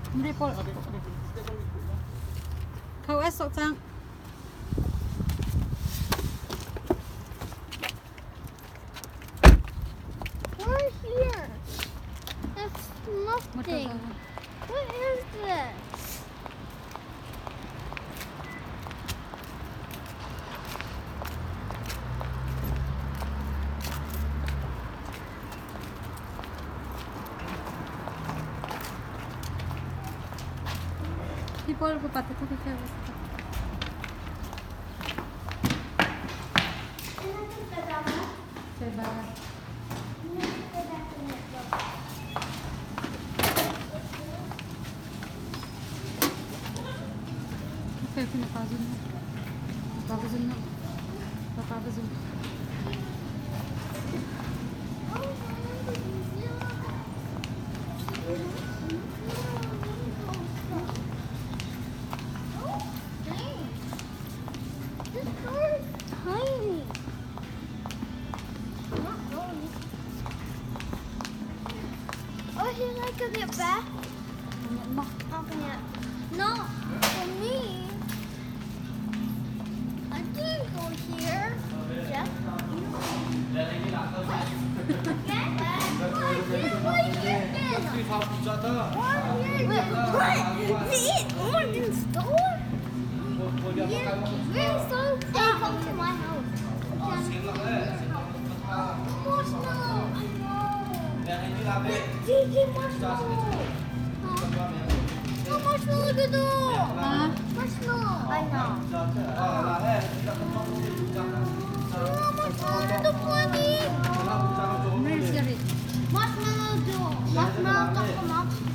Hindi po. Kau esok sang. We're here. That's nothing. What is this? People ko pati ko kaya. Seba. Okay, pinapazon mo. Papazon mo. Papazon mo. This car is tiny. Not really. Oh, should I go get back? No, for me. I didn't go here. Jeff? What? In store? Yeah, we're so come to my house. Marshmallow, I know. Gigi marshmallow. Marshmallow gitu. Marshmallow, I know. Marshmallow itu lagi. Where's your Marshmallow tuh. Marshmallow tuh